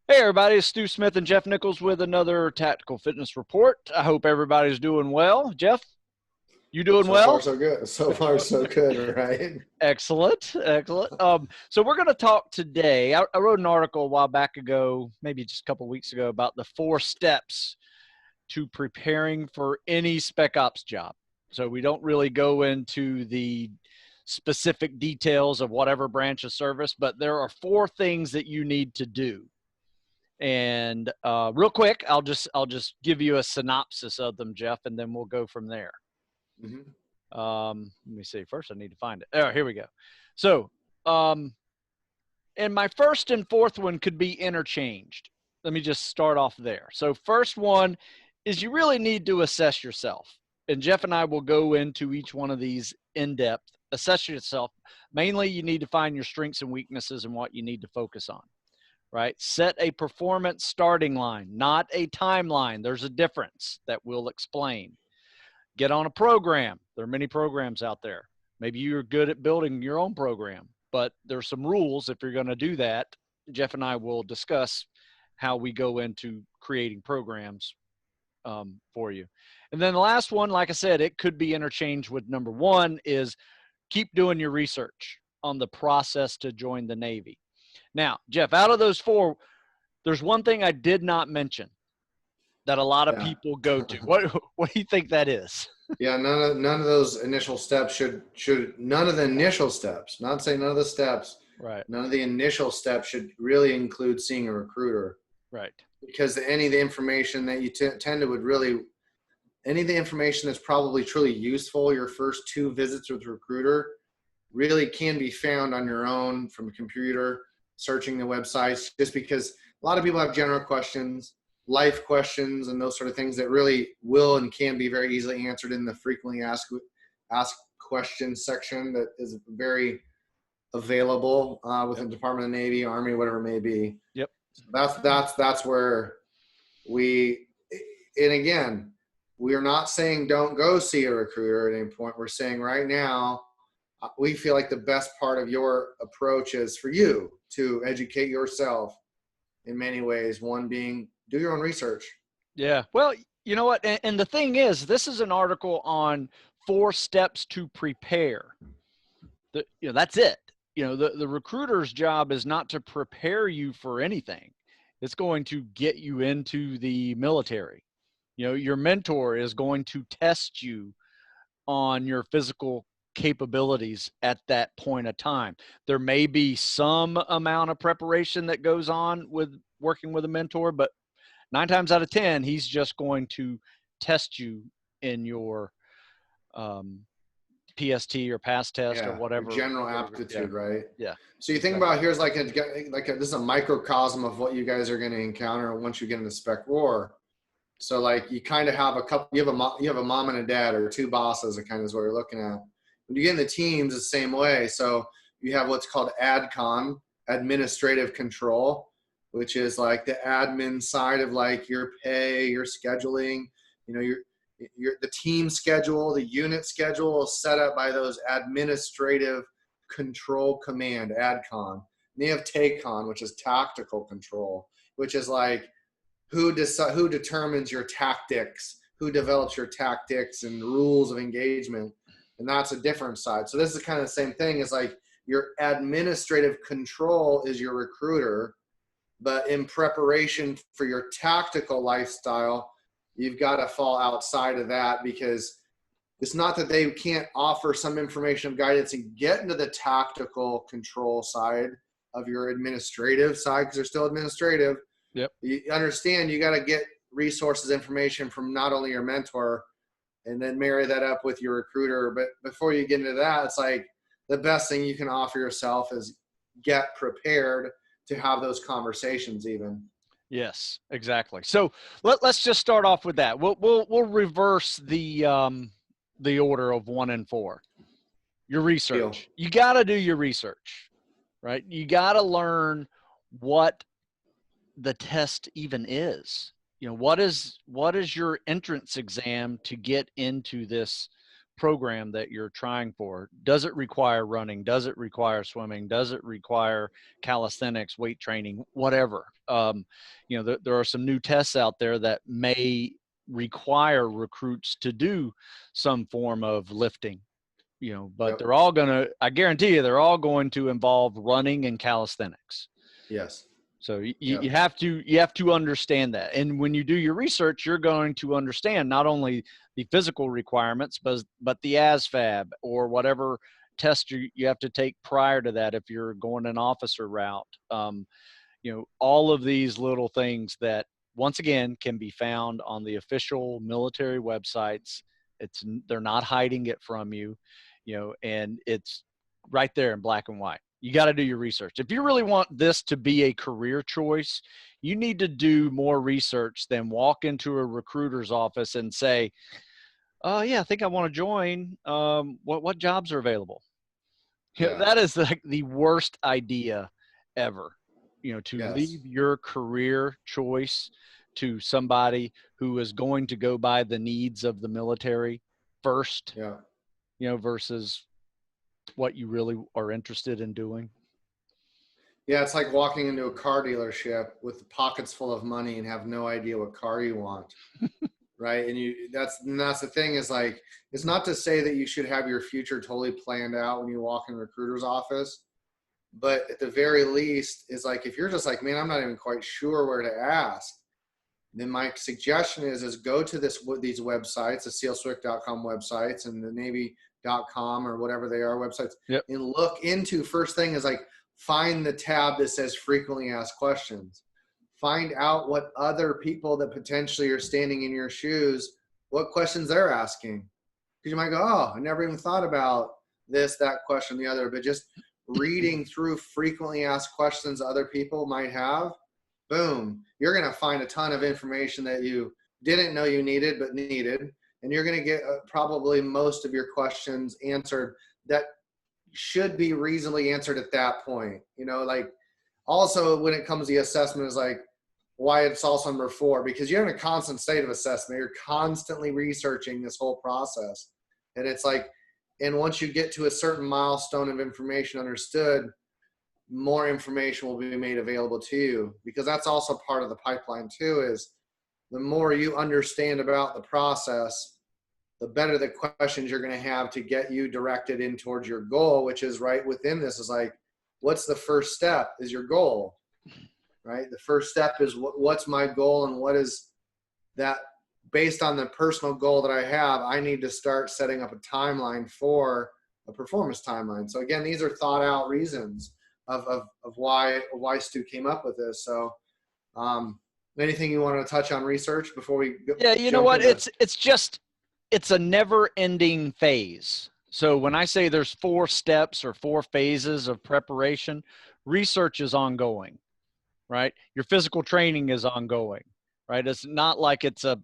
Hey everybody, it's Stu Smith and Jeff Nichols with another Tactical Fitness Report. I hope everybody's doing well. Jeff, you doing So far, well? so good. So far, so good, right? Excellent, excellent. So we're going to talk today. I wrote an article a while back ago, maybe just a couple of weeks ago, about the 4 steps to preparing for any spec ops job. So we don't really go into the specific details of whatever branch of service, but there are 4 things that you need to do. And real quick, I'll just give you a synopsis of them, Jeff, and then we'll go from there. Let me see. First, I need to find it. Oh, here we go. So, and my first and fourth one could be interchanged. Let me just start off there. So, first one is you really need to assess yourself. And Jeff and I will go into each one of these in depth. Assess yourself. Mainly, you need to find your strengths and weaknesses and what you need to focus on. Right? Set a performance starting line, not a timeline. There's a difference that we'll explain. Get on a program. There are many programs out there. Maybe you're good at building your own program, but there's some rules if you're going to do that. Jeff and I will discuss how we go into creating programs for you. And then the last one, like I said, it could be interchanged with number 1 is keep doing your research on the process to join the Navy. Now, Jeff, out of those 4, there's one thing I did not mention that a lot of people go to. What do you think that is? Yeah, none of those initial steps should none of the initial steps, not saying none of the steps, Right. None of the initial steps should really include seeing a recruiter. Right. Because any of the information that you tend to would really, any of the information that's probably truly useful your first 2 visits with a recruiter really can be found on your own from a computer, searching the websites, just because a lot of people have general questions, life questions, and those sort of things that really will and can be very easily answered in the frequently asked questions section that is very available within the Department of the Navy, Army, whatever it may be. Yep. That's where we, and again, we're not saying don't go see a recruiter at any point. We're saying right now, we feel like the best part of your approach is for you to educate yourself in many ways. One being do your own research. Yeah. Well, you know what? And the thing is, this is an article on 4 steps to prepare. That's it. The recruiter's job is not to prepare you for anything. It's going to get you into the military. Your mentor is going to test you on your physical capabilities at that point of time. There may be some amount of preparation that goes on with working with a mentor, but 9 times out of 10, he's just going to test you in your PST or pass test or whatever. General aptitude, right? Yeah. So you think about, here's this is a microcosm of what you guys are going to encounter once you get into spec war. So like you kind of have you have a mom and a dad or 2 bosses, kind of is what you're looking at. When you get in the teams, the same way. So you have what's called ADCON, administrative control, which is like the admin side of like your pay, your scheduling, the team schedule, the unit schedule is set up by those administrative control command, ADCON. And they have TACON, which is tactical control, which is like who determines your tactics, who develops your tactics and rules of engagement. And that's a different side. So this is kind of the same thing. It's like your administrative control is your recruiter, but in preparation for your tactical lifestyle, you've got to fall outside of that, because it's not that they can't offer some information of guidance and get into the tactical control side of your administrative side, because they're still administrative. Yep. You understand you got to get resources, information from not only your mentor, and then marry that up with your recruiter. But before you get into that, it's like the best thing you can offer yourself is get prepared to have those conversations even. Yes, exactly. So let's just start off with that. We'll reverse the order of 1 and 4. Your research. You got to do your research, right? You got to learn what the test even is. What is your entrance exam to get into this program that you're trying for, does it require running? Does it require swimming? Does it require calisthenics, weight training, whatever? There are some new tests out there that may require recruits to do some form of lifting, but they're all I guarantee you, they're all going to involve running and calisthenics. Yes. So you have to understand that. And when you do your research, you're going to understand not only the physical requirements, but the ASVAB or whatever test you have to take prior to that if you're going an officer route. All of these little things that, once again, can be found on the official military websites. They're not hiding it from you, and it's right there in black and white. You got to do your research. If you really want this to be a career choice, you need to do more research than walk into a recruiter's office and say, "Oh yeah, I think I want to join. What jobs are available?" That is like the worst idea ever. To leave your career choice to somebody who is going to go by the needs of the military first. Versus what you really are interested in doing. Yeah, it's like walking into a car dealership with pockets full of money and have no idea what car you want. Right? And that's the thing, is like, it's not to say that you should have your future totally planned out when you walk in a recruiter's office, but at the very least is like, if you're just like, man, I'm not even quite sure where to ask, then my suggestion is go to these websites, the sealswick.com websites and the Navy.com or whatever they are websites, and look into, first thing is like, find the tab that says frequently asked questions. Find out what other people that potentially are standing in your shoes, what questions they're asking. Because you might go, oh, I never even thought about this, that question, the other. But just reading through frequently asked questions other people might have, boom, you're going to find a ton of information that you didn't know you needed, but needed. And you're going to get probably most of your questions answered that should be reasonably answered at that point. Like, also when it comes to the assessment is like why it's also number 4, because you're in a constant state of assessment. You're constantly researching this whole process. And it's like, and once you get to a certain milestone of information understood, more information will be made available to you, because that's also part of the pipeline too, is the more you understand about the process, the better the questions you're going to have to get you directed in towards your goal, which is right within this is like, what's the first step is your goal, right? The first step is what's my goal, and what is that based on the personal goal that I have, I need to start setting up a timeline for a performance timeline. So again, these are thought out reasons of why Stu came up with this. So anything you want to touch on research before we go? Yeah, you know what? It's a never-ending phase. So when I say there's 4 steps or 4 phases of preparation, research is ongoing, right? Your physical training is ongoing, right? It's not like it's a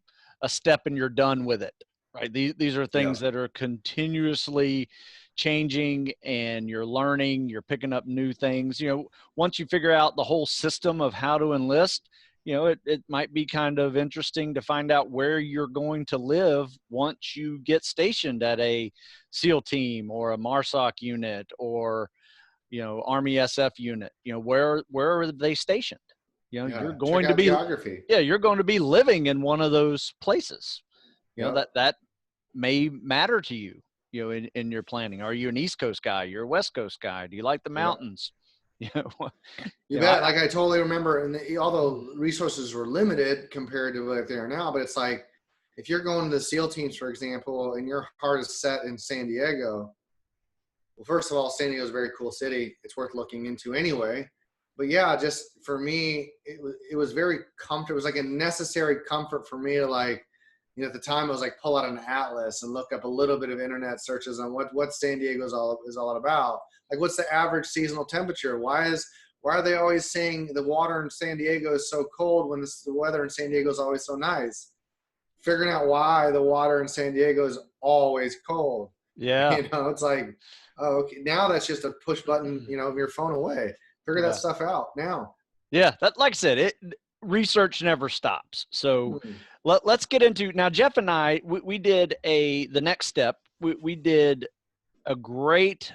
step and you're done with it, right? These are things that are continuously changing, and you're learning, you're picking up new things. Once you figure out the whole system of how to enlist, it might be kind of interesting to find out where you're going to live once you get stationed at a SEAL team or a MARSOC unit or, Army SF unit. Where are they stationed? You're going to be geography. You're going to be living in one of those places. That may matter to you, in your planning. Are you an East Coast guy? You're a West Coast guy? Do you like the mountains? You bet. Like I totally remember, and although resources were limited compared to what they are now, but it's like, if you're going to the SEAL teams, for example, and your heart is set in San Diego, well, first of all, San Diego is a very cool city. It's worth looking into anyway. But yeah, just for me, it was very comfortable. It was like a necessary comfort for me to like, at the time I was like, pull out an atlas and look up a little bit of internet searches on what San Diego is all about. Like, what's the average seasonal temperature? Why are they always saying the water in San Diego is so cold when the weather in San Diego is always so nice? Figuring out why the water in San Diego is always cold. Yeah. It's like, oh, okay, now that's just a push button, your phone away. Figure that stuff out now. Yeah, that, like I said, research never stops. So let's get into now. Jeff and I, we did the next step we did a great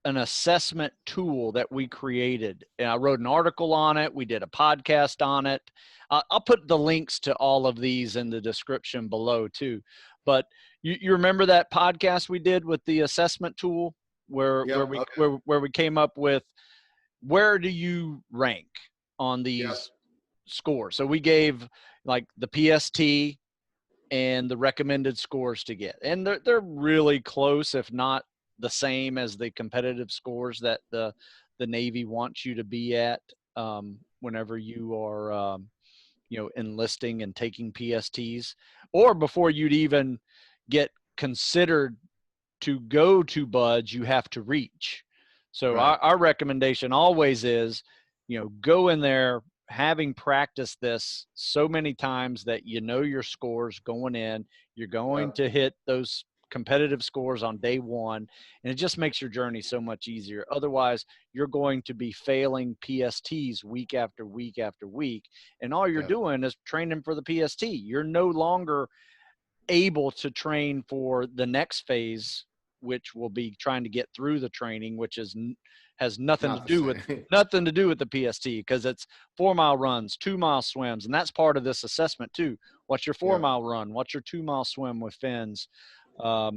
an assessment tool that we created, and I wrote an article on it. We did a podcast on it. I'll put the links to all of these in the description below too. But you remember that podcast we did with the assessment tool where we came up with where do you rank on these scores? So we gave like the PST and the recommended scores to get, and they're really close, if not the same as the competitive scores that the Navy wants you to be at whenever you are enlisting and taking PSTs, or before you'd even get considered to go to BUD/S, you have to reach. So our recommendation always is, go in there having practiced this so many times that your scores going in. You're going to hit those competitive scores on day one, and it just makes your journey so much easier. Otherwise, you're going to be failing PSTs week after week after week, and all you're doing is training for the PST. You're no longer able to train for the next phase, which will be trying to get through the training, which has nothing to do with the PST, because it's 4-mile runs, 2-mile swims, and that's part of this assessment too. What's your 4-mile run? What's your 2-mile swim with fins? I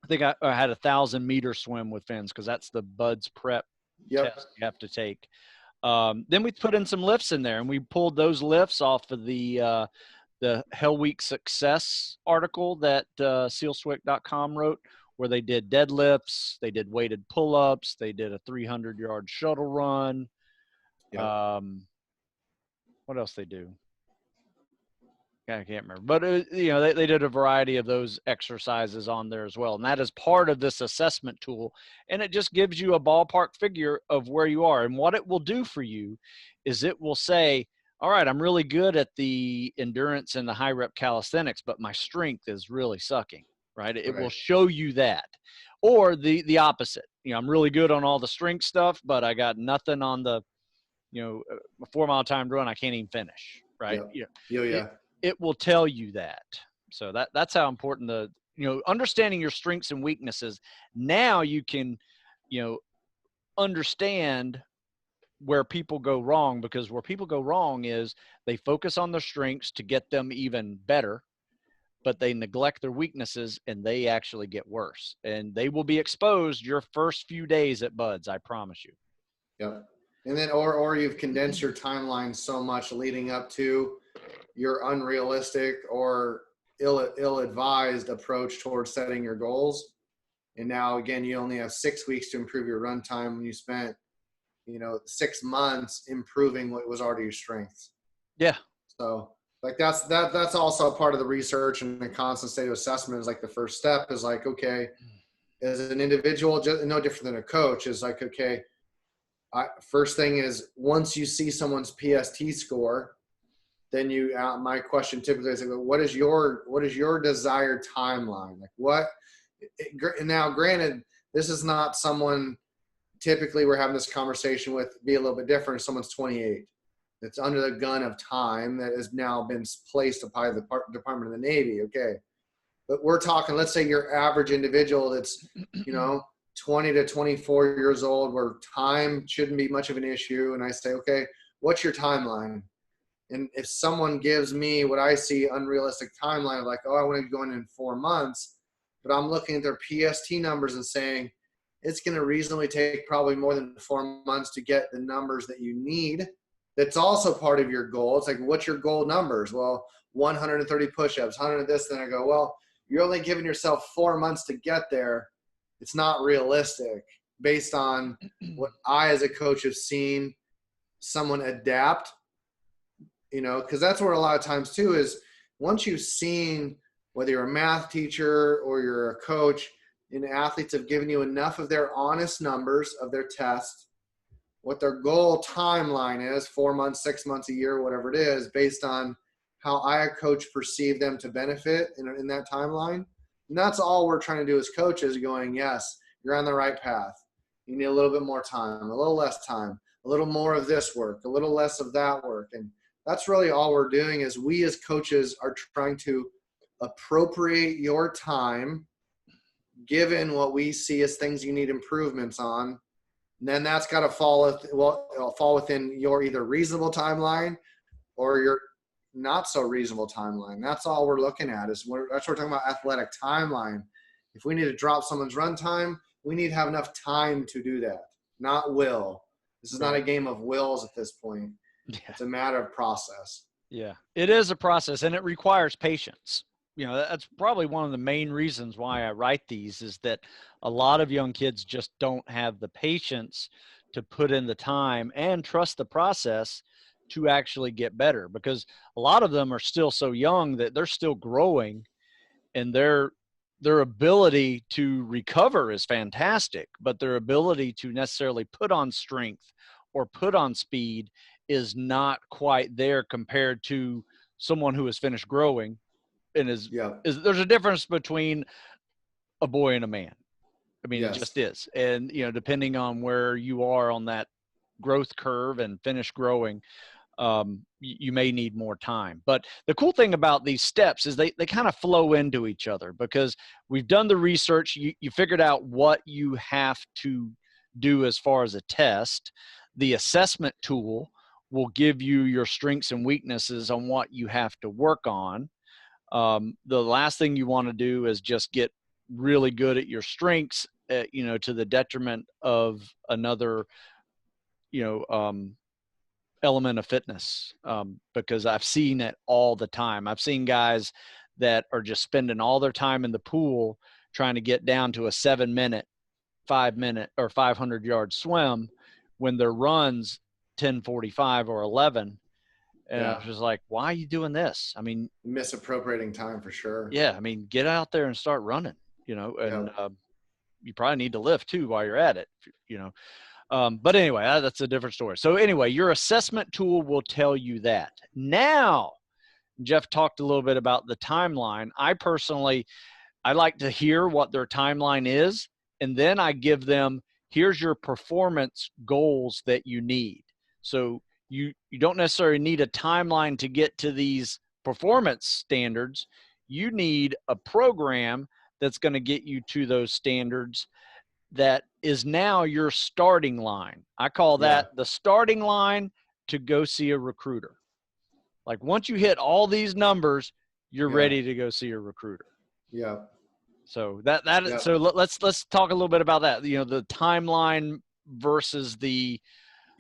think I had a 1,000-meter swim with fins, because that's the BUD/S prep test you have to take. Then we put in some lifts in there, and we pulled those lifts off of the Hell Week Success article that SealSwick.com wrote, where they did deadlifts, they did weighted pull-ups, they did a 300-yard shuttle run. What else they do? I can't remember, but they did a variety of those exercises on there as well, and that is part of this assessment tool, and it just gives you a ballpark figure of where you are. And what it will do for you is it will say, all right, I'm really good at the endurance and the high rep calisthenics, but my strength is really sucking, right? It will show you that. Or the opposite. I'm really good on all the strength stuff, but I got nothing on the, a 4-mile timed run. I can't even finish, right? It will tell you that. So that's how important understanding your strengths and weaknesses. Now you can, understand where people go wrong, because where people go wrong is they focus on their strengths to get them even better, but they neglect their weaknesses and they actually get worse, and they will be exposed your first few days at BUD/S. I promise you. And then, or you've condensed your timeline so much leading up to your unrealistic or ill-advised approach towards setting your goals. And now again, you only have 6 weeks to improve your run time when you spent 6 months improving what was already your strengths. So like that's also part of the research, and the constant state of assessment is like the first step is like, okay, as an individual, just no different than a coach, is like, okay, first thing is, once you see someone's PST score, then my question typically is, what is your desired timeline? Like now granted, this is not someone typically we're having this conversation with, be a little bit different. Someone's 28. That's under the gun of time that has now been placed by the Department of the Navy. Okay. But we're talking, let's say your average individual that's, 20 to 24 years old, where time shouldn't be much of an issue. And I say, okay, what's your timeline? And if someone gives me what I see unrealistic timeline of like, oh, I want to go in 4 months, but I'm looking at their PST numbers and saying it's going to reasonably take probably more than 4 months to get the numbers that you need. That's also part of your goal. It's like, what's your goal numbers? Well, 130 push-ups, 100 of this. Then I go, well, you're only giving yourself 4 months to get there. It's not realistic based on what I, as a coach, have seen someone adapt, because that's where a lot of times too is, once you've seen, whether you're a math teacher or you're a coach, and athletes have given you enough of their honest numbers of their test, what their goal timeline is, 4 months, 6 months, a year, whatever it is, based on how I, a coach, perceive them to benefit in that timeline. And that's all we're trying to do as coaches, going, yes, you're on the right path. You need a little bit more time, a little less time, a little more of this work, a little less of that work. And that's really all we're doing, is we as coaches are trying to appropriate your time given what we see as things you need improvements on, then that's got to fall within your either reasonable timeline or your not so reasonable timeline. That's all we're looking at that's what we're talking about, athletic timeline. If we need to drop someone's run time, we need to have enough time to do that, not will. This is not a game of wills at this point. Yeah. It's a matter of process. Yeah, it is a process, and it requires patience. You know, that's probably one of the main reasons why I write these, is that a lot of young kids just don't have the patience to put in the time and trust the process to actually get better, because a lot of them are still so young that they're still growing, and their ability to recover is fantastic, but their ability to necessarily put on strength or put on speed is not quite there compared to someone who has finished growing and is there's a difference between a boy and a man. I mean, it just is. And, you know, depending on where you are on that growth curve and finish growing, you may need more time. But the cool thing about these steps is they kind of flow into each other, because we've done the research. You figured out what you have to do as far as a test. The assessment tool will give you your strengths and weaknesses on what you have to work on. The last thing you want to do is just get really good at your strengths, you know, to the detriment of another, you know, element of fitness, because I've seen it all the time. I've seen guys that are just spending all their time in the pool trying to get down to a 7-minute, 5-minute, or 500-yard swim when their runs 10:45 or 11. And I was just like, why are you doing this? I mean, misappropriating time for sure. Yeah, I mean, get out there and start running, you know, and you probably need to lift too while you're at it, you know. But anyway, that's a different story. So anyway, your assessment tool will tell you that. Now, Jeff talked a little bit about the timeline. I like to hear what their timeline is, and then I give them, here's your performance goals that you need. So you don't necessarily need a timeline to get to these performance standards. You need a program that's going to get you to those standards. That is now your starting line. I call that the starting line to go see a recruiter. Like, once you hit all these numbers, you're ready to go see a recruiter. Yeah. So so let's talk a little bit about that. You know, the timeline versus the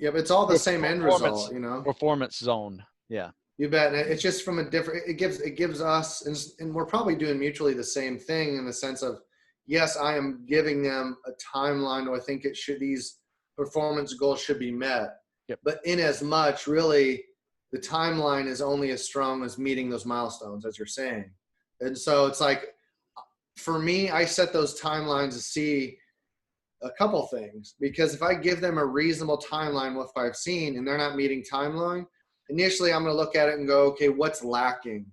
but it's all the same end result, you know. Performance zone. Yeah. You bet. And it's just from a different. It gives us, and we're probably doing mutually the same thing in the sense of, yes, I am giving them a timeline, or I think these performance goals should be met. Yep. But in as much, really, the timeline is only as strong as meeting those milestones, as you're saying. And so it's like, for me, I set those timelines to see a couple things, because if I give them a reasonable timeline, what I've seen, and they're not meeting timeline, initially I'm going to look at it and go, okay, what's lacking?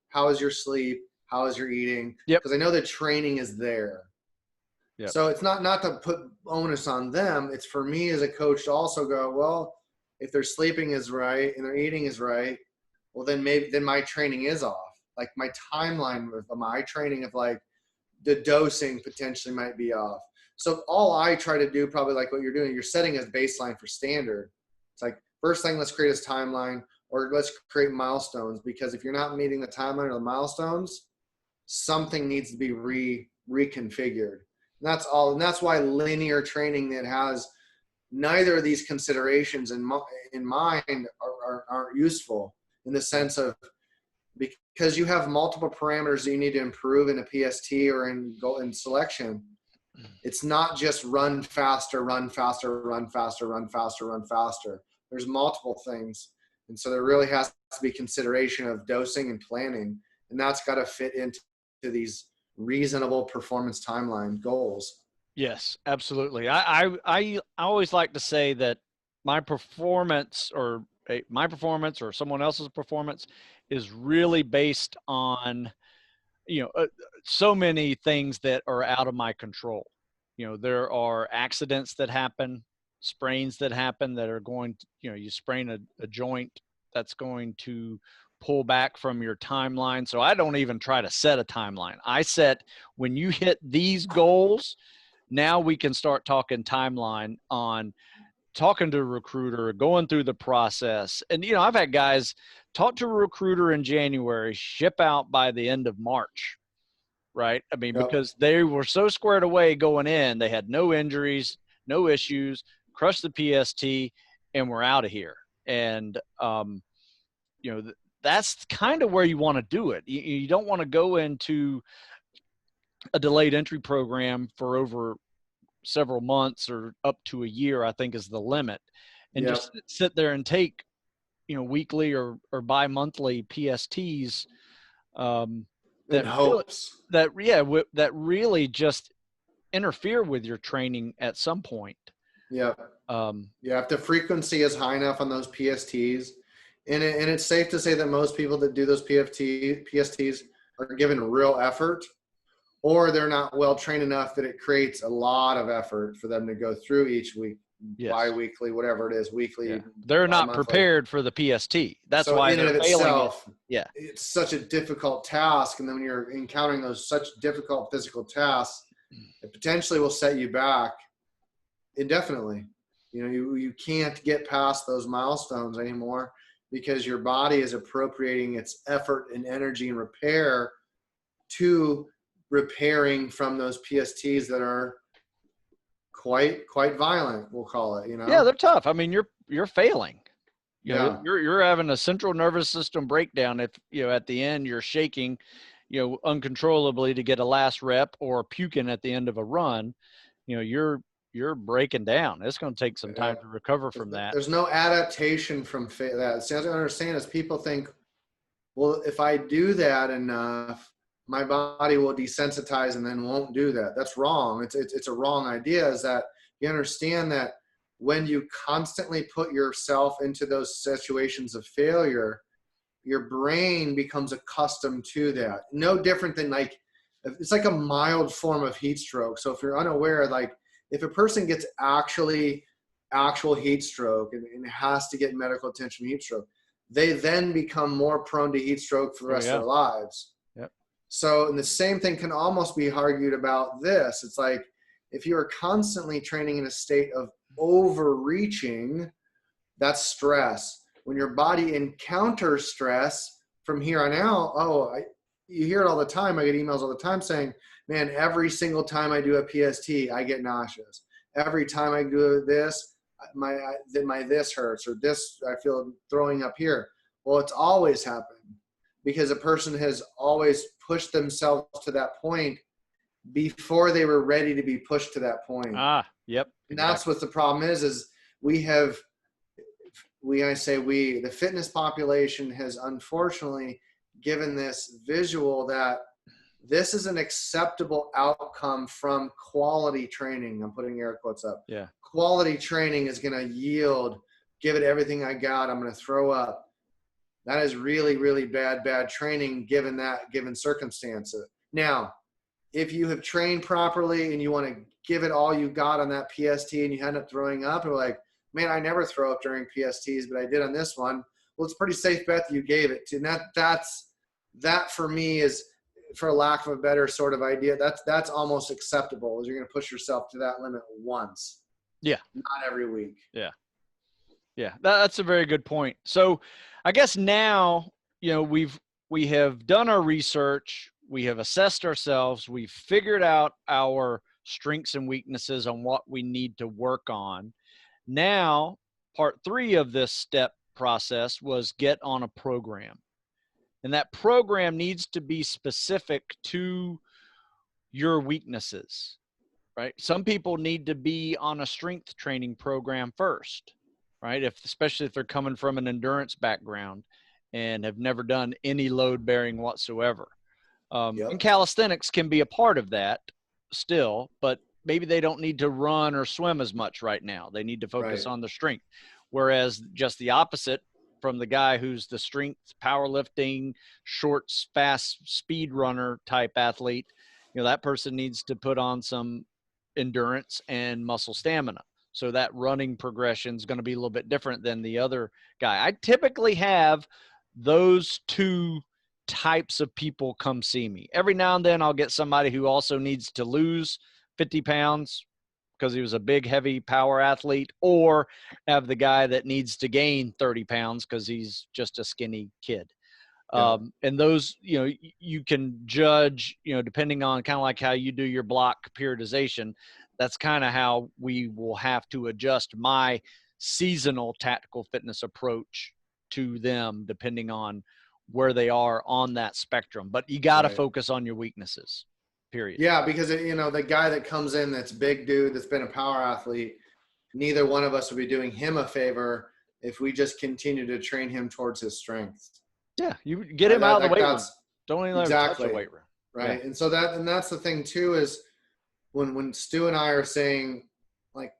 How is your sleep? How is your eating? Because I know the training is there. Yep. So it's not to put onus on them. It's for me as a coach to also go, well, if their sleeping is right and their eating is right, well, then my training is off. Like, my timeline of my training of, like, the dosing potentially might be off. So all I try to do, probably like what you're doing, you're setting a baseline for standard. It's like, first thing, let's create a timeline, or let's create milestones, because if you're not meeting the timeline or the milestones, something needs to be reconfigured. And that's all. And that's why linear training that has neither of these considerations in mind aren't useful, in the sense of, because you have multiple parameters that you need to improve in a PST or in selection. It's not just run faster, run faster, run faster, run faster, run faster. There's multiple things. And so there really has to be consideration of dosing and planning. And that's got to fit into these reasonable performance timeline goals. Yes, absolutely. I always like to say that my performance or someone else's performance is really based on, you know, so many things that are out of my control. You know, there are accidents that happen, sprains that happen that are going to, you know, you sprain a joint, that's going to pull back from your timeline. So I don't even try to set a timeline. I set, when you hit these goals, now we can start talking timeline on talking to a recruiter, going through the process. And, you know, I've had guys talk to a recruiter in January, ship out by the end of March, right? I mean, Yep. because they were so squared away going in, they had no injuries, no issues, crushed the PST, and we're out of here. And, you know, that's kind of where you want to do it. You don't want to go into a delayed entry program for over several months or up to a year, I think is the limit, and Yep. just sit there and take, you know, weekly or bi-monthly PSTs In that really, hopes. that really just interfere with your training at some point. Yep. Yeah, if the frequency is high enough on those PSTs, and it's safe to say that most people that do those PSTs are given real effort, or they're not well trained enough that it creates a lot of effort for them to go through each week, Yes. bi-weekly, whatever it is, weekly. Yeah. They're not bi-monthly. prepared for the PST. That's So why in and they're of failing itself, Yeah. it's such a difficult task. And then when you're encountering those such difficult physical tasks, it potentially will set you back indefinitely. You know, you can't get past those milestones anymore because your body is appropriating its effort and energy and repair to repairing from those PSTs that are quite violent, we'll call it, you know? Yeah, they're tough. I mean, you're failing. You know, Yeah. you're having a central nervous system breakdown if, you know, at the end you're shaking, you know, uncontrollably to get a last rep, or puking at the end of a run. You know, you're breaking down. It's going to take some time to recover from that. There's no adaptation from that. See, I don't understand is people think, well, if I do that enough, my body will desensitize and then won't do that. That's wrong. It's a wrong idea. Is that you understand that when you constantly put yourself into those situations of failure, your brain becomes accustomed to that. No different than like, it's like a mild form of heat stroke. So if you're unaware, like if a person gets actual heat stroke and has to get medical attention heat stroke, they then become more prone to heat stroke for the rest of their lives. Yep. So, and the same thing can almost be argued about this. It's like, if you are constantly training in a state of overreaching, that's stress. When your body encounters stress from here on out, you hear it all the time. I get emails all the time saying, man, every single time I do a PST, I get nauseous. Every time I do this, my this hurts, or this, I feel throwing up here. Well, it's always happened because a person has always pushed themselves to that point before they were ready to be pushed to that point. Yep. And that's what the problem is the fitness population has unfortunately given this visual that this is an acceptable outcome from quality training. I'm putting air quotes up. Yeah. Quality training is going to yield, give it everything I got, I'm going to throw up. That is really, really bad training given circumstances. Now, if you have trained properly and you want to give it all you got on that PST and you end up throwing up, and we're like, man, I never throw up during PSTs, but I did on this one. Well, it's a pretty safe bet that you gave it to. And that for me is, for lack of a better sort of idea, that's almost acceptable, is you're going to push yourself to that limit once. Yeah. Not every week. Yeah. Yeah. That's a very good point. So I guess now, you know, we have done our research. We have assessed ourselves. We've figured out our strengths and weaknesses on what we need to work on. Now, part 3 of this step process was get on a program. And that program needs to be specific to your weaknesses, right? Some people need to be on a strength training program first, right? Especially if they're coming from an endurance background and have never done any load bearing whatsoever. And calisthenics can be a part of that still, but maybe they don't need to run or swim as much right now. They need to focus on the strength. Whereas just the opposite from the guy who's the strength, powerlifting, short, fast speed runner type athlete, you know, that person needs to put on some endurance and muscle stamina. So that running progression is going to be a little bit different than the other guy. I typically have those two types of people come see me. Every now and then I'll get somebody who also needs to lose 50 pounds because he was a big, heavy power athlete, or have the guy that needs to gain 30 pounds because he's just a skinny kid. Yeah. And those, you can judge, depending on kind of like how you do your block periodization. That's kind of how we will have to adjust my seasonal tactical fitness approach to them, depending on where they are on that spectrum. But you got to focus on your weaknesses, period. Yeah, because the guy that comes in that's big dude that's been a power athlete, neither one of us would be doing him a favor if we just continue to train him towards his strengths. Yeah, you get him out of the weight room. Don't even let him touch the weight room. Right. Yeah. And so that's the thing too, is when Stu and I are saying, like,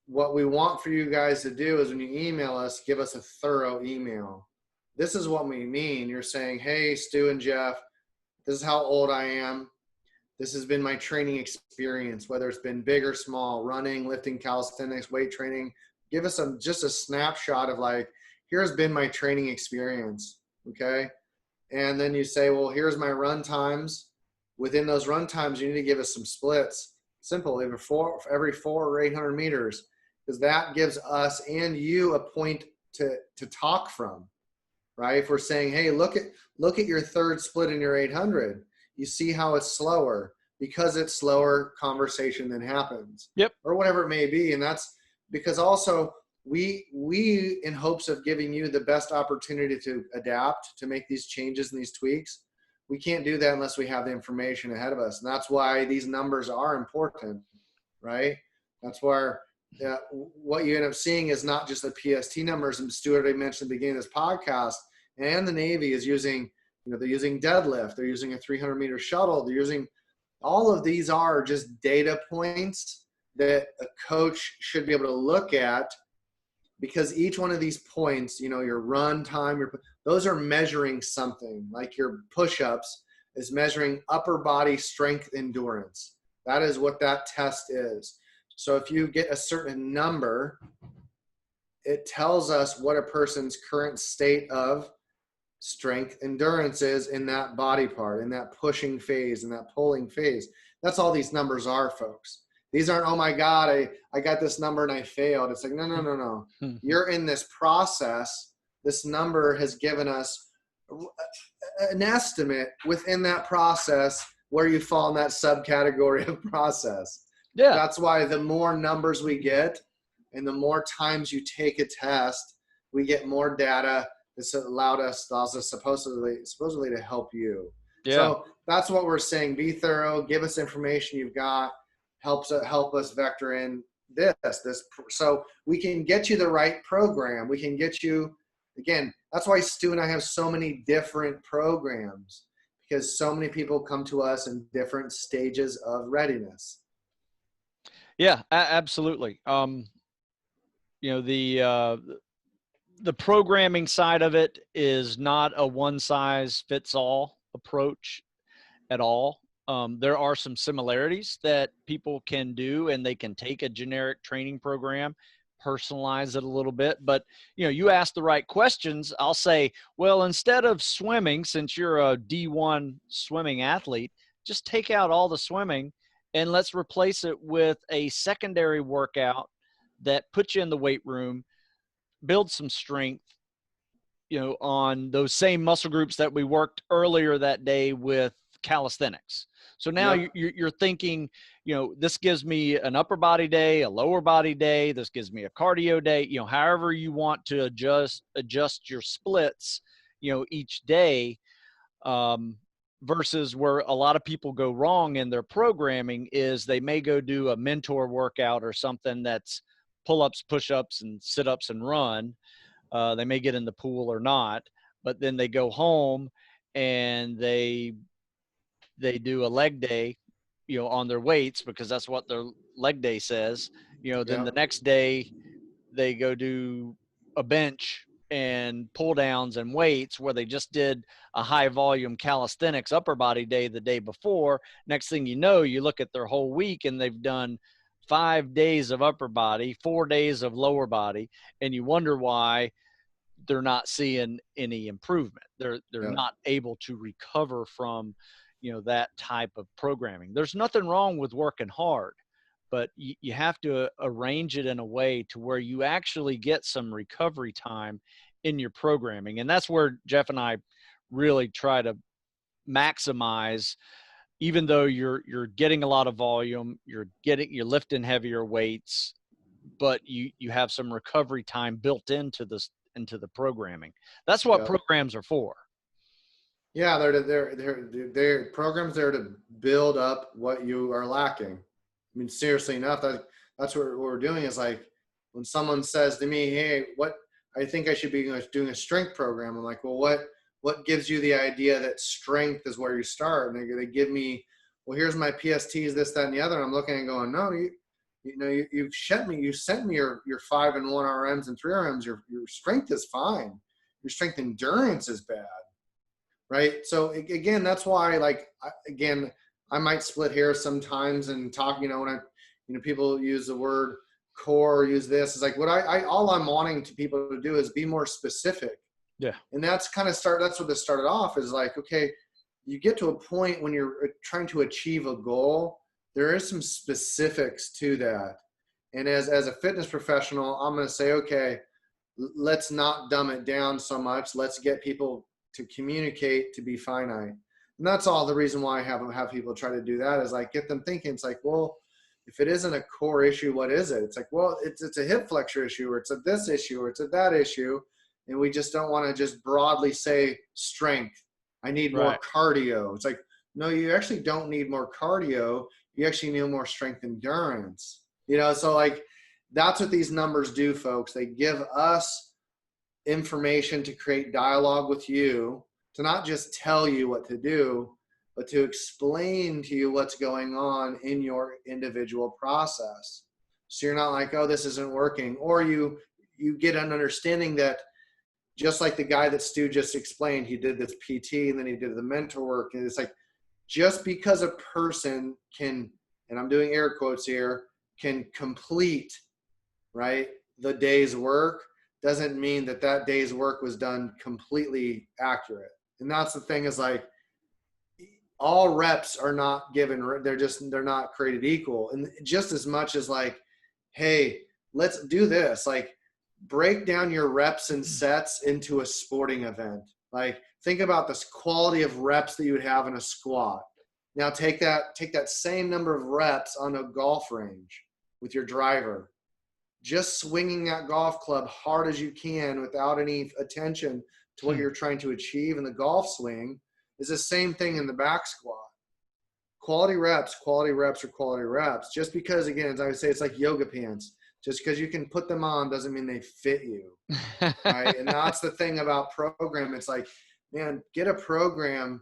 what we want for you guys to do is when you email us, give us a thorough email. This is what we mean. You're saying, hey, Stu and Jeff, this is how old I am. This has been my training experience, whether it's been big or small, running, lifting, calisthenics, weight training. Give us just a snapshot of, like, here's been my training experience, okay? And then you say, well, here's my run times. Within those run times, you need to give us some splits. Simple, every 400 or 800 meters, because that gives us and you a point to talk from, right? If we're saying, hey, look at your third split in your 800. You see how it's slower. Because it's slower, conversation then happens. Yep. Or whatever it may be. And that's because also we in hopes of giving you the best opportunity to adapt, to make these changes and these tweaks, we can't do that unless we have the information ahead of us. And that's why these numbers are important, right? That's where what you end up seeing is not just the PST numbers. And Stuart, I mentioned at the beginning of this podcast, and the Navy is using, they're using deadlift, they're using a 300-meter shuttle, they're using, all of these are just data points that a coach should be able to look at, because each one of these points, your run time, those are measuring something. Like your push-ups is measuring upper body strength endurance. That is what that test is. So if you get a certain number, it tells us what a person's current state of strength endurance is in that body part, in that pushing phase, in that pulling phase. That's all these numbers are, folks. These aren't, oh my God, I got this number and I failed. It's like, no. You're in this process. This number has given us an estimate within that process where you fall in that subcategory of process. Yeah. That's why the more numbers we get and the more times you take a test, we get more data that's allows us supposedly to help you. Yeah. So that's what we're saying. Be thorough. Give us information you've got. Help us vector in this, so we can get you the right program. We can get you, again, that's why Stu and I have so many different programs, because so many people come to us in different stages of readiness. Yeah, absolutely. The programming side of it is not a one size fits all approach at all. There are some similarities that people can do, and they can take a generic training program, personalize it a little bit. But, you ask the right questions. I'll say, well, instead of swimming, since you're a D1 swimming athlete, just take out all the swimming and let's replace it with a secondary workout that puts you in the weight room, build some strength, on those same muscle groups that we worked earlier that day with calisthenics. So now you're thinking, this gives me an upper body day, a lower body day. This gives me a cardio day, however you want to adjust your splits, each day, versus where a lot of people go wrong in their programming is they may go do a mentor workout or something that's pull-ups, push-ups, and sit-ups and run. They may get in the pool or not, but then they go home and they do a leg day, on their weights, because that's what their leg day says. Then the next day they go do a bench and pull downs and weights where they just did a high volume calisthenics upper body day the day before. Next thing you know, you look at their whole week and they've done 5 days of upper body, 4 days of lower body, and you wonder why they're not seeing any improvement. They're Yeah. not able to recover from, that type of programming. There's nothing wrong with working hard, but you have to arrange it in a way to where you actually get some recovery time in your programming. And that's where Jeff and I really try to maximize. Even though you're getting a lot of volume, you're lifting heavier weights, but you have some recovery time built into the programming. That's what Yeah. programs are for. Yeah, they're programs there to build up what you are lacking. I mean, seriously enough, that's what we're doing is like when someone says to me, "Hey, what I think I should be doing a strength program." I'm like, "Well, what gives you the idea that strength is where you start?" And they give me, "Well, here's my PSTs, this, that, and the other." And I'm looking and going, "No, you sent me your 5 and 1 RMs and 3 RMs. Your strength is fine. Your strength endurance is bad." Right. So again, that's why, like, I might split hairs sometimes and talk, when people use the word core, use this, it's like what all I'm wanting to people to do is be more specific. Yeah. And that's that's what this started off is like, okay, you get to a point when you're trying to achieve a goal, there is some specifics to that. And as a fitness professional, I'm going to say, okay, let's not dumb it down so much. Let's get people to communicate, to be finite. And that's all the reason why I have people try to do that is like get them thinking. It's like, well, if it isn't a core issue, what is it? It's like, well, it's a hip flexor issue, or it's a this issue, or it's a that issue. And we just don't want to just broadly say strength. I need more cardio. It's like, no, you actually don't need more cardio. You actually need more strength endurance. So like that's what these numbers do, folks. They give us information to create dialogue with you, to not just tell you what to do, but to explain to you what's going on in your individual process. So you're not like, oh, this isn't working. Or you get an understanding that just like the guy that Stu just explained, he did this PT and then he did the mentor work. And it's like, just because a person can, and I'm doing air quotes here, can complete, right, the day's work, doesn't mean that day's work was done completely accurate. And that's the thing is like all reps are not given. They're not created equal. And just as much as like, hey, let's do this, like break down your reps and sets into a sporting event. Like think about this quality of reps that you would have in a squat. Now take that same number of reps on a golf range with your driver. Just swinging that golf club hard as you can without any attention to what you're trying to achieve in the golf swing is the same thing in the back squat. Quality reps are quality reps. Just because, again, as I would say, it's like yoga pants. Just because you can put them on doesn't mean they fit you, right? And that's the thing about program. It's like, man, get a program.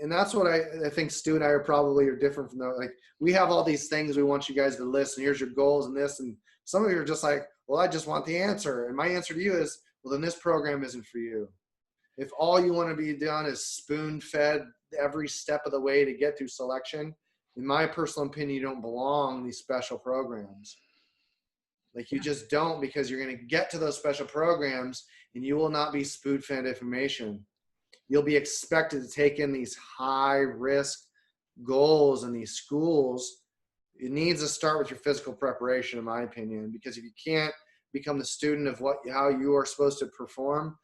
And that's what I think Stu and I are different from that. Like we have all these things we want you guys to list, and here's your goals and this, and some of you are just like, well, I just want the answer. And my answer to you is, well, then this program isn't for you. If all you want to be done is spoon-fed every step of the way to get through selection, in my personal opinion, you don't belong in these special programs. Like you just don't, because you're going to get to those special programs and you will not be spoon-fed information. You'll be expected to take in these high-risk goals in these schools. It needs to start with your physical preparation, in my opinion, because if you can't become the student of how you are supposed to perform,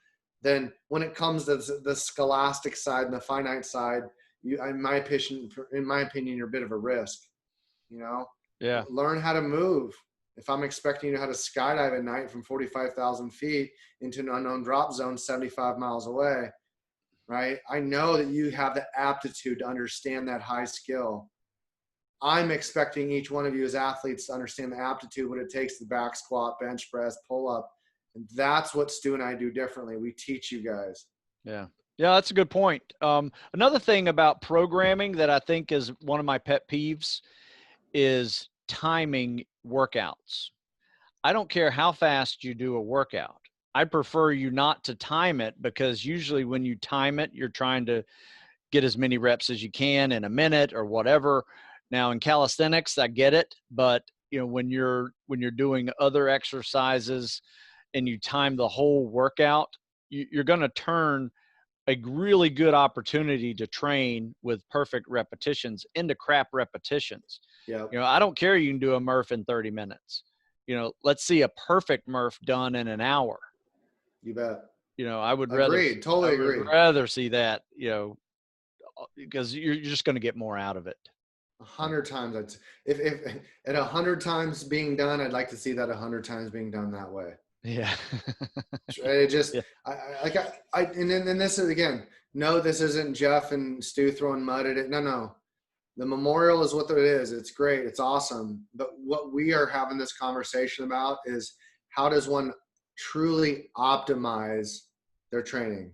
then when it comes to the scholastic side and the finite side, in my opinion, you're a bit of a risk. Yeah. Learn how to move. If I'm expecting you to how to skydive at night from 45,000 feet into an unknown drop zone 75 miles away, right? I know that you have the aptitude to understand that high skill. I'm expecting each one of you as athletes to understand the aptitude, what it takes to back squat, bench press, pull up. And that's what Stu and I do differently. We teach you guys. Yeah. Yeah, that's a good point. Another thing about programming that I think is one of my pet peeves is timing workouts. I don't care how fast you do a workout. I prefer you not to time it, because usually when you time it, you're trying to get as many reps as you can in a minute or whatever. Now in calisthenics, I get it, but when you're doing other exercises and you time the whole workout, you're going to turn a really good opportunity to train with perfect repetitions into crap repetitions. Yeah. I don't care. You can do a Murph in 30 minutes. Let's see a perfect Murph done in an hour. You bet. I would Agreed. Totally agree. rather see that, because you're just going to get more out of it. 100 times. If at 100 times being done, I'd like to see that 100 times being done that way. Yeah. It just, Yeah. and then this is, again, no, this isn't Jeff and Stu throwing mud at it. No. The memorial is what it is. It's great. It's awesome. But what we are having this conversation about is, how does one truly optimize their training?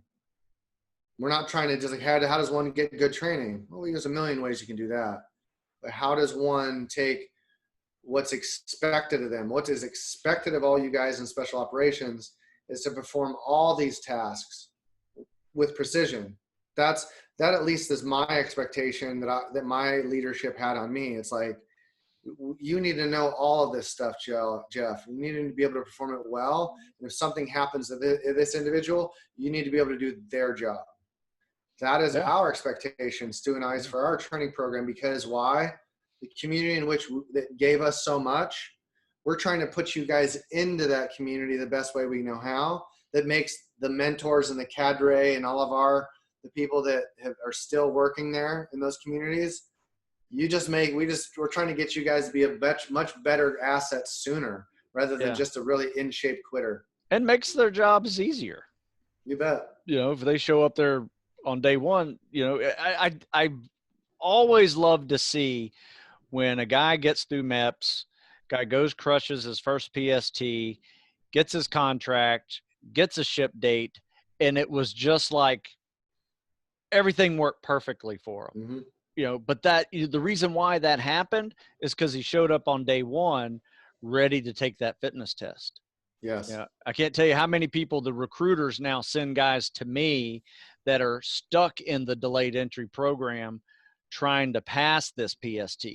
We're not trying to just like, how does one get good training? Well, there's a million ways you can do that. But how does one take what's expected of them? What is expected of all you guys in special operations is to perform all these tasks with precision. That at least is my expectation that my leadership had on me. It's like, you need to know all of this stuff, Jeff. You need to be able to perform it well. And if something happens to this individual, you need to be able to do their job. That is our expectation, Stu and I's, for our training program. Because why? The community in which that gave us so much, we're trying to put you guys into that community the best way we know how. That makes the mentors and the cadre and all of the people that are still working there in those communities. We're trying to get you guys to be a much better asset sooner, rather than just a really in shape quitter. And makes their jobs easier. You bet. If they show up there on day one, I always love to see when a guy gets through MEPS, guy crushes his first PST, gets his contract, gets a ship date, and it was just like everything worked perfectly for him. Mm-hmm. But the reason why that happened is because he showed up on day one ready to take that fitness test. Yes. I can't tell you how many people the recruiters now send guys to me that are stuck in the delayed entry program trying to pass this PST.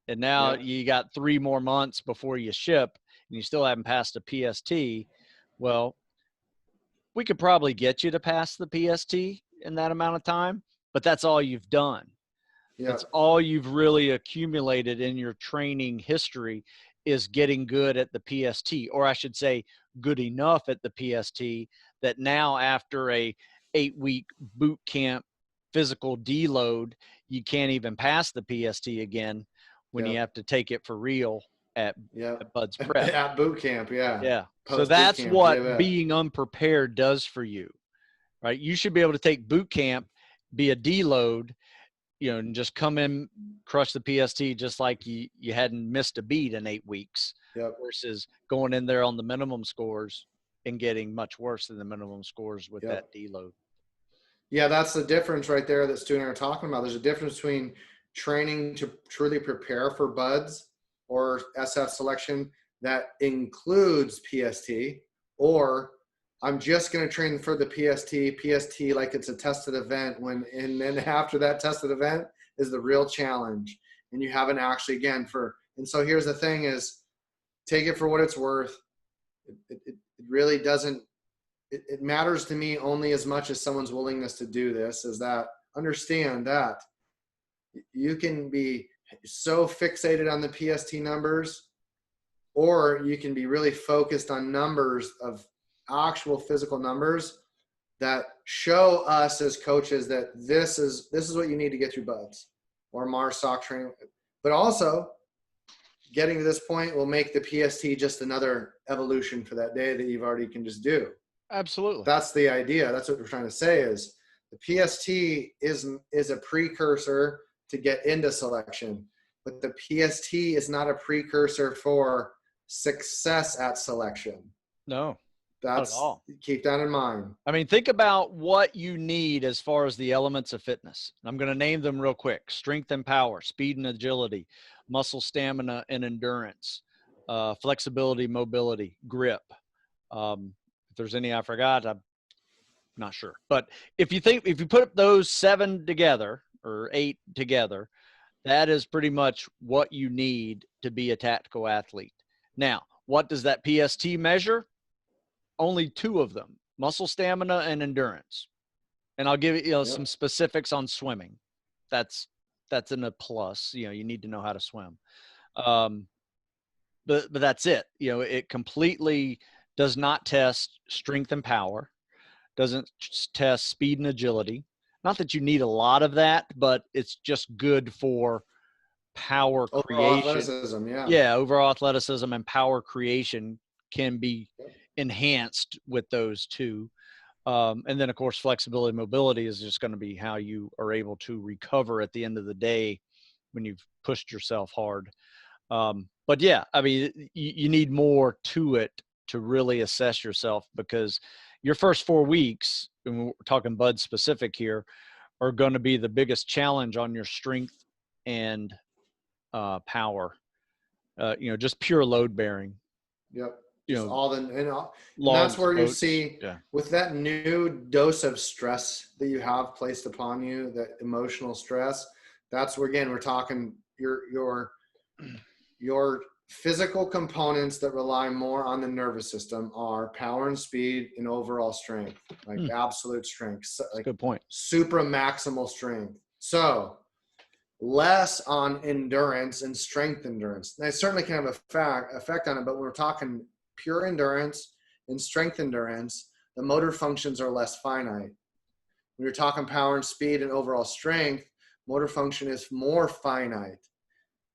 And now you got 3 more months before you ship and you still haven't passed a PST. Well, we could probably get you to pass the PST in that amount of time, but that's all you've done. That's all you've really accumulated in your training history, is getting good at the PST, or I should say good enough at the PST that now after a 8-week boot camp physical deload, you can't even pass the PST again when you have to take it for real at Bud's prep. At boot camp, Yeah. Post so that's camp, what being unprepared does for you, right? You should be able to take boot camp, be a deload, and just come in, crush the PST just like you hadn't missed a beat in 8 weeks, versus going in there on the minimum scores and getting much worse than the minimum scores with that deload. Yeah, that's the difference right there that Stu and I are talking about. There's a difference between training to truly prepare for BUDS or SF selection that includes PST, or I'm just going to train for the PST like it's a tested event, and then after that tested event is the real challenge. And you haven't actually, and so here's the thing is, take it for what it's worth. It really doesn't, it matters to me only as much as someone's willingness to do this, is that understand that you can be so fixated on the PST numbers, or you can be really focused on numbers of actual physical numbers that show us as coaches that this is what you need to get through BUDS or Mars stock training. But also, getting to this point will make the PST just another evolution for that day that you've already can just do. Absolutely. That's the idea. That's what we're trying to say, is the PST is a precursor to get into selection, but the PST is not a precursor for success at selection. No. That's, not at all. Keep that in mind. I mean, think about what you need as far as the elements of fitness. I'm going to name them real quick: strength and power, speed and agility, muscle stamina and endurance, flexibility, mobility, grip. If there's any I forgot, I'm not sure. But if you put those 7 together or 8 together, that is pretty much what you need to be a tactical athlete. Now, what does that PST measure? Only 2 of them. muscle stamina and endurance. And I'll give you, some specifics on swimming. That's in a plus. You need to know how to swim. But that's it. It completely does not test strength and power, doesn't test speed and agility. Not that you need a lot of that, but it's just good for power overall creation. Athleticism, Yeah, overall athleticism and power creation can be enhanced with those two. And then, of course, flexibility and mobility is just going to be how you are able to recover at the end of the day when you've pushed yourself hard. But yeah, I mean, you need more to it to really assess yourself, because your first 4 weeks, and we're talking Bud specific here, are going to be the biggest challenge on your strength and power. Just pure load bearing. Yep. Just all the and logs, that's where boats, you see with that new dose of stress that you have placed upon you, that emotional stress. That's where, again, we're talking your physical components that rely more on the nervous system are power and speed and overall strength, like absolute strength, like good point, supra maximal strength. So less on endurance and strength endurance. And it certainly can have effect on it, but when we're talking pure endurance and strength endurance, the motor functions are less finite. When you're talking power and speed and overall strength, motor function is more finite.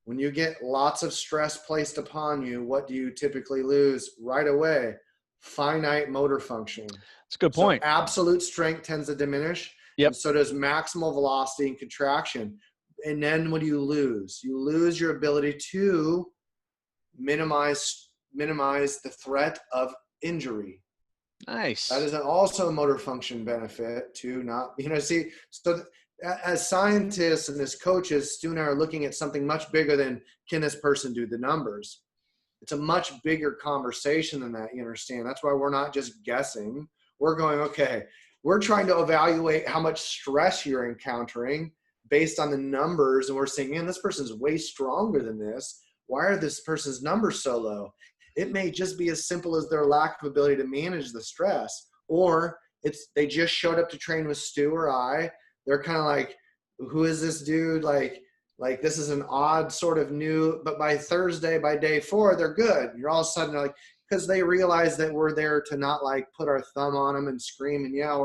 When you get lots of stress placed upon you, what do you typically lose right away? Finite motor function. That's a good point. So absolute strength tends to diminish. Yep. And so does maximal velocity and contraction. And then what do you lose? You lose your ability to minimize the threat of injury. Nice. That is also a motor function benefit to not, so as scientists and as coaches, Stu and I are looking at something much bigger than, can this person do the numbers? It's a much bigger conversation than that, you understand? That's why we're not just guessing. We're going, okay, we're trying to evaluate how much stress you're encountering based on the numbers, and we're saying, man, this person's way stronger than this. Why are this person's numbers so low? It may just be as simple as their lack of ability to manage the stress, or they just showed up to train with Stu or I. They're kind of like, who is this dude? Like this is an odd sort of new, but by Thursday, by day 4, they're good. You're all of a sudden like, because they realize that we're there to not like put our thumb on them and scream and yell.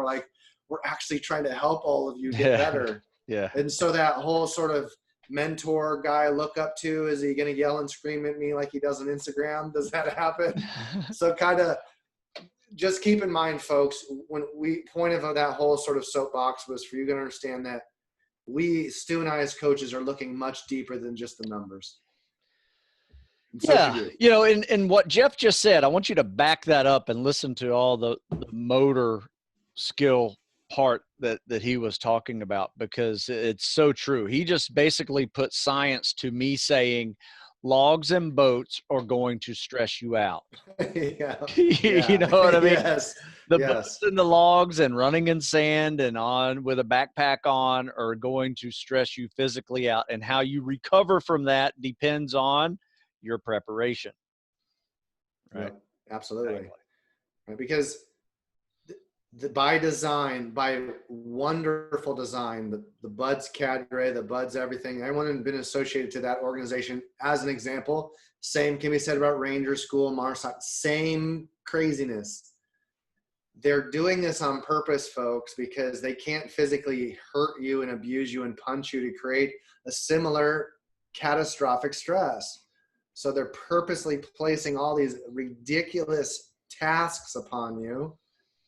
We're actually trying to help all of you get better. Yeah. And so that whole sort of mentor guy I look up to, is he going to yell and scream at me like he does on Instagram? Does that happen? So kind of just keep in mind, folks, when point of that whole sort of soapbox was for you to understand that Stu and I as coaches are looking much deeper than just the numbers. And what Jeff just said, I want you to back that up and listen to all the motor skill part that he was talking about, because it's so true. He just basically put science to me saying logs and boats are going to stress you out. You know what I mean? Yes. Boats and the logs and running in sand and on with a backpack on are going to stress you physically out, and how you recover from that depends on your preparation. Right. Yep, absolutely. Exactly. Right, because by wonderful design, the Buds cadre, the Buds everything, everyone has been associated to that organization. As an example, same can be said about Ranger School, Marside, same craziness. They're doing this on purpose, folks, because they can't physically hurt you and abuse you and punch you to create a similar catastrophic stress. So they're purposely placing all these ridiculous tasks upon you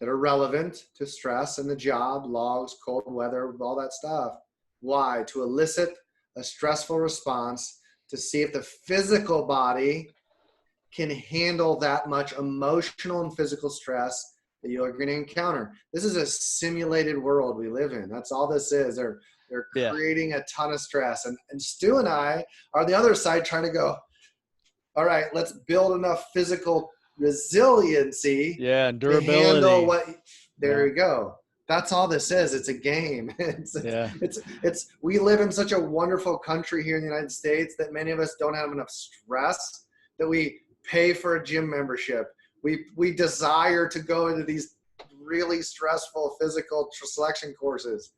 that are relevant to stress and the job, logs, cold weather, all that stuff. Why? To elicit a stressful response, to see if the physical body can handle that much emotional and physical stress that you're going to encounter. This is a simulated world we live in. That's all this is. They're creating a ton of stress. And Stu and I are the other side trying to go, all right, let's build enough physical resiliency and durability to handle what. There you go. That's all this is. It's a game. It's we live in such a wonderful country here in the United States that many of us don't have enough stress that we pay for a gym membership. We desire to go into these really stressful physical selection courses.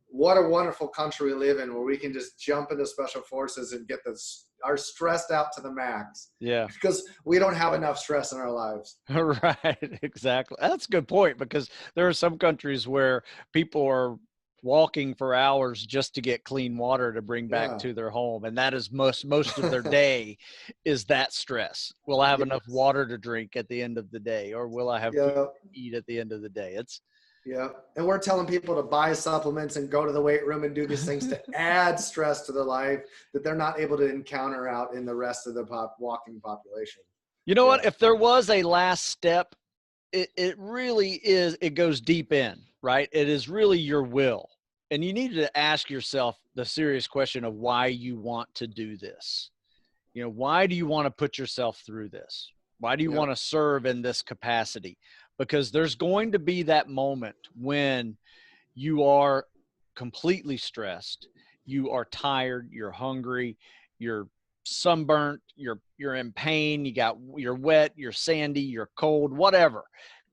What a wonderful country we live in, where we can just jump into special forces and get our stressed out to the max. Yeah. Because we don't have enough stress in our lives. Right. Exactly. That's a good point, because there are some countries where people are walking for hours just to get clean water to bring back Yeah. to their home. And that is most of their day is that stress. Will I have enough Yes. water to drink at the end of the day? Or will I have food Yeah. to eat at the end of the day? Yeah. And we're telling people to buy supplements and go to the weight room and do these things to add stress to their life that they're not able to encounter out in the rest of the walking population. You know what? Yeah. If there was a last step, it really is, it goes deep in, right? It is really your will. And you need to ask yourself the serious question of why you want to do this. You know, why do you want to put yourself through this? Why do you Yep. want to serve in this capacity? Because there's going to be that moment when you are completely stressed, you are tired, you're hungry, you're sunburnt, you're in pain, you're wet, you're sandy, you're cold, whatever.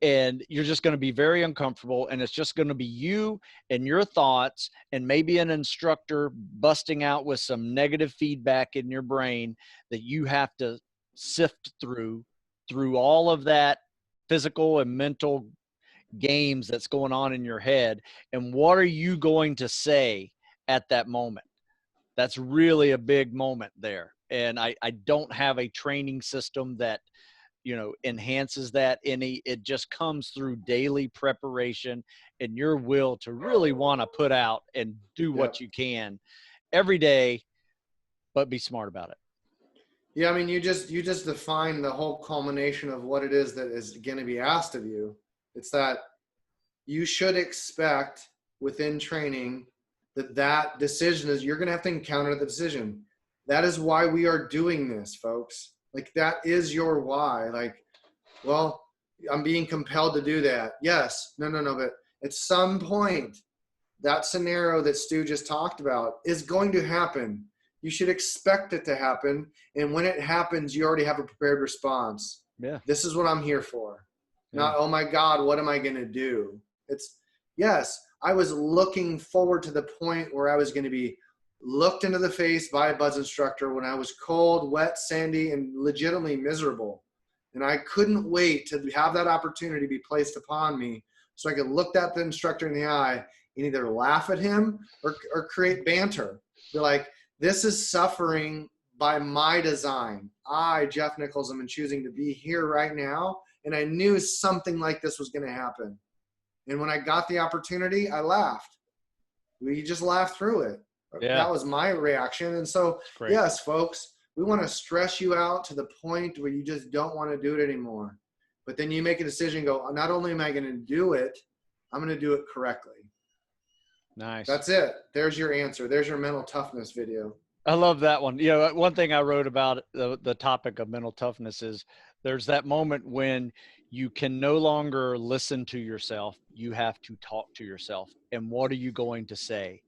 And you're just going to be very uncomfortable, and it's just going to be you and your thoughts and maybe an instructor busting out with some negative feedback in your brain that you have to sift through all of that physical and mental games that's going on in your head. And what are you going to say at that moment? That's really a big moment there. And I don't have a training system that, you know, enhances that any. It just comes through daily preparation and your will to really want to put out and do what Yep. you can every day, but be smart about it. Yeah. I mean, you just define the whole culmination of what it is that is going to be asked of you. It's that you should expect within training that decision is, you're going to have to encounter the decision. That is why we are doing this, folks. Like, that is your why. Like, well, I'm being compelled to do that. Yes. No. But at some point, that scenario that Stu just talked about is going to happen. You should expect it to happen. And when it happens, you already have a prepared response. Yeah. This is what I'm here for. Yeah. Not, oh my God, what am I going to do? It's, yes, I was looking forward to the point where I was going to be looked into the face by a buzz instructor when I was cold, wet, sandy, and legitimately miserable. And I couldn't wait to have that opportunity be placed upon me so I could look at the instructor in the eye and either laugh at him or create banter. Be like, this is suffering by my design. I, Jeff Nichols, am choosing to be here right now. And I knew something like this was going to happen. And when I got the opportunity, I laughed. We just laughed through it. Yeah. That was my reaction. And so, Great. yes, folks, we want to stress you out to the point where you just don't want to do it anymore. But then you make a decision, go, not only am I going to do it, I'm going to do it correctly. Nice. That's it. There's your answer. There's your mental toughness video. I love that one. You know, one thing I wrote about the topic of mental toughness is there's that moment when you can no longer listen to yourself. You have to talk to yourself. And what are you going to say?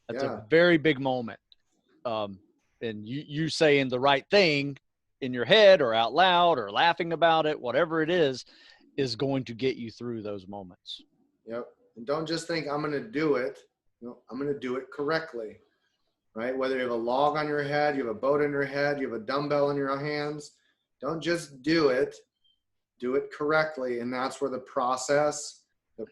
That's a very big moment. And you saying the right thing in your head or out loud or laughing about it, whatever it is going to get you through those moments. Yep. And don't just think I'm going to do it. No, I'm going to do it correctly. Right? Whether you have a log on your head, you have a boat in your head, you have a dumbbell in your hands, don't just do it correctly. And that's where the process, the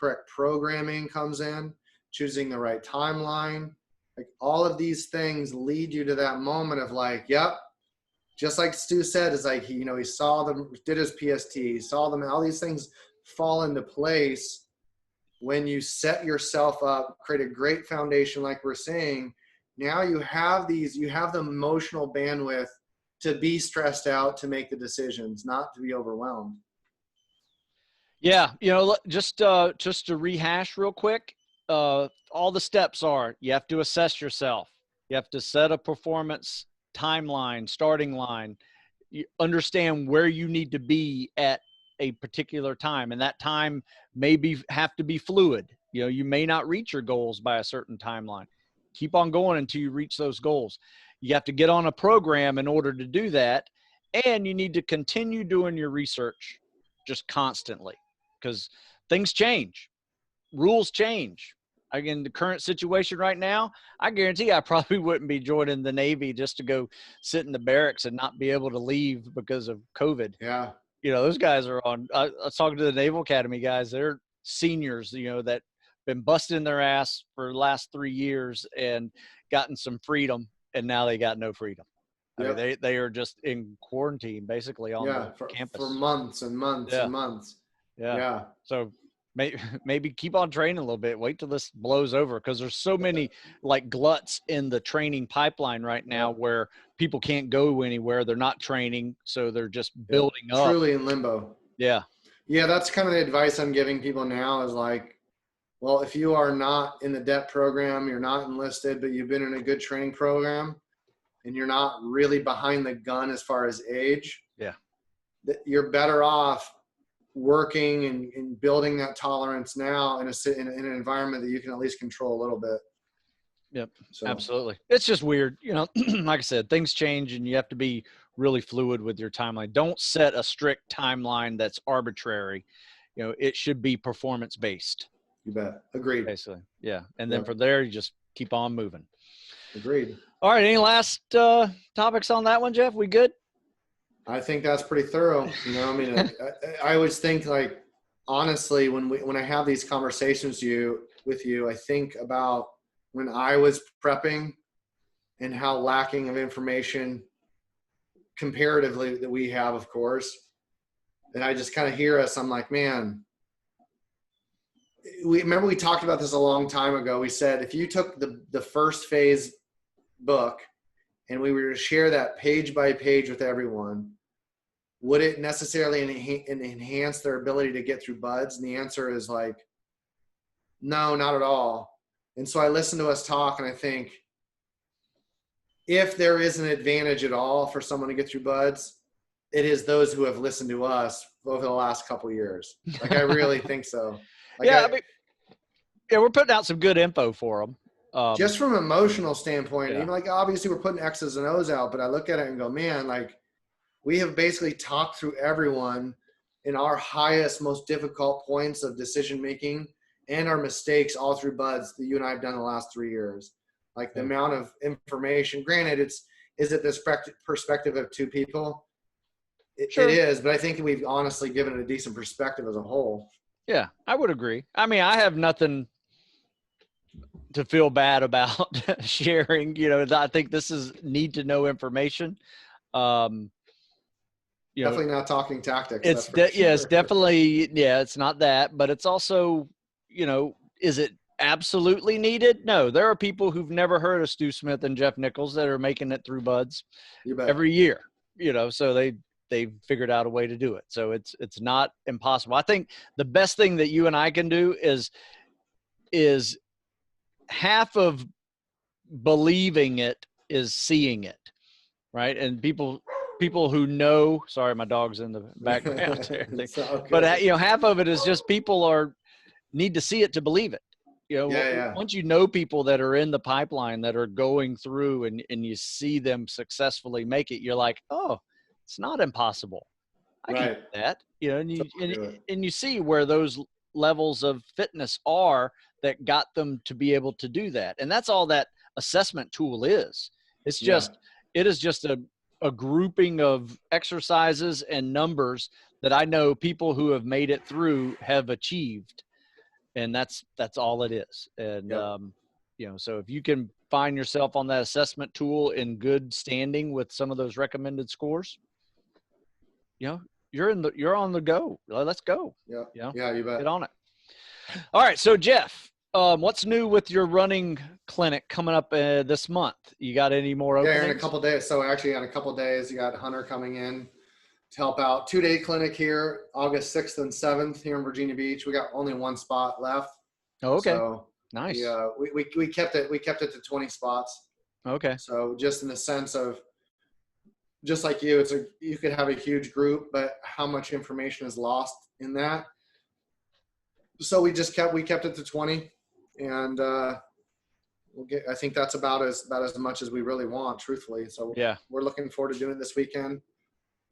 correct programming comes in, choosing the right timeline. Like, all of these things lead you to that moment of like, yep, just like Stu said, is like, he saw them, did his PST, he saw them, all these things fall into place when you set yourself up, create a great foundation, like we're saying. Now you have the emotional bandwidth to be stressed out, to make the decisions, not to be overwhelmed. Yeah. Just to rehash real quick, all the steps are, you have to assess yourself. You have to set a performance timeline, starting line. You understand where you need to be at a particular time. And that time have to be fluid. You may not reach your goals by a certain timeline. Keep on going until you reach those goals. You have to get on a program in order to do that. And you need to continue doing your research just constantly, because things change, rules change. Again, the current situation right now, I guarantee I probably wouldn't be joining the Navy just to go sit in the barracks and not be able to leave because of COVID. Yeah. Those guys are on. I was talking to the Naval Academy guys. They're seniors, that been busting their ass for the last 3 years and gotten some freedom, and now they got no freedom. Yep. I mean, they are just in quarantine basically on the campus for months and months and months. Yeah. So maybe keep on training a little bit. Wait till this blows over, because there's so many like gluts in the training pipeline right now where people can't go anywhere. They're not training, so they're just building up. Truly in limbo. Yeah. Yeah, that's kind of the advice I'm giving people now is like, well, if you are not in the DEP program, you're not enlisted, but you've been in a good training program and you're not really behind the gun as far as age, you're better off working and building that tolerance now in an environment that you can at least control a little bit. Yep. So. Absolutely. It's just weird. Like I said, things change and you have to be really fluid with your timeline. Don't set a strict timeline that's arbitrary. It should be performance based. You bet. Agreed. Basically. Yeah. And then from there, you just keep on moving. Agreed. All right. Any last topics on that one, Jeff? We good? I think that's pretty thorough. I mean, I always think, like, honestly, when I have these conversations with you, I think about when I was prepping and how lacking of information comparatively that we have, of course. And I just kind of hear us. I'm like, man, remember we talked about this a long time ago. We said, if you took the first phase book and we were to share that page by page with everyone, would it necessarily enhance their ability to get through buds? And the answer is like, no, not at all. And so I listen to us talk and I think, if there is an advantage at all for someone to get through buds, it is those who have listened to us over the last couple of years. Like, I really think so. Like we're putting out some good info for them. Just from an emotional standpoint, even like, obviously we're putting X's and O's out, but I look at it and go, man, like, we have basically talked through everyone in our highest, most difficult points of decision-making and our mistakes all through buds that you and I have done the last 3 years. Like, the amount of information, granted, is it the perspective of two people? It is, but I think we've honestly given it a decent perspective as a whole. Yeah, I would agree. I mean, I have nothing to feel bad about sharing. I think this is need to know information. Definitely not talking tactics. It's it's definitely, it's not that, but it's also, is it absolutely needed? No, there are people who've never heard of Stu Smith and Jeff Nichols that are making it through buds every year, so they've figured out a way to do it. So it's not impossible. I think the best thing that you and I can do is half of believing it is seeing it, right? And people who know, sorry, my dog's in the background there. But half of it is just people need to see it to believe it. Once you know people that are in the pipeline that are going through and you see them successfully make it, you're like, oh, it's not impossible. I can do that. And you see where those levels of fitness are that got them to be able to do that. And that's all that assessment tool is. It's just, it is just a grouping of exercises and numbers that I know people who have made it through have achieved. And that's all it is. And, so if you can find yourself on that assessment tool in good standing with some of those recommended scores, you're on the go. Let's go. Yeah. You bet. Get on it. All right. So Jeff, what's new with your running clinic coming up this month? You got any more openings? Yeah, in a couple of days. So actually in a couple of days, you got Hunter coming in to help out. 2-day clinic here, August 6th and 7th here in Virginia Beach. We got only one spot left. Oh, okay. So nice. We kept it to 20 spots. Okay. So just in the sense of, just like you, you could have a huge group, but how much information is lost in that? So we kept it to 20, and I think that's about as much as we really want, truthfully. So we're looking forward to doing it this weekend,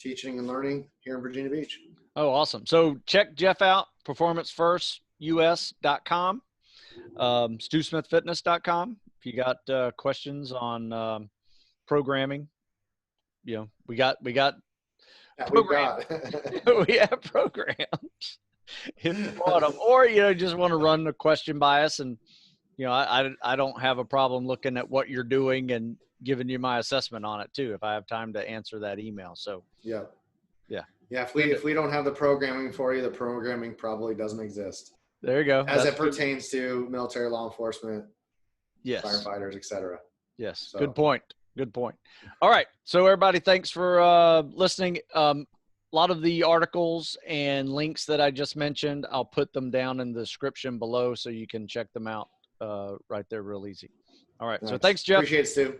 teaching and learning here in Virginia Beach. Oh, awesome. So check Jeff out, performancefirstus.com, StuSmithFitness.com. If you got questions on programming, you know, we got Yeah, we've programs. got. We have programs if you want them, or, you know, just want to run a question by us. And, you know, I don't have a problem looking at what you're doing and giving you my assessment on it too, if I have time to answer that email. So Yeah. yeah. Yeah. If we don't have the programming for you, the programming probably doesn't exist. There you go. As it pertains to military law enforcement, yes, firefighters, etc. Yes. So. Good point. Good point. All right. So everybody, thanks for listening. A lot of the articles and links that I just mentioned, I'll put them down in the description below so you can check them out right there real easy. All right. Nice. So thanks, Jeff. Appreciate it, Stu.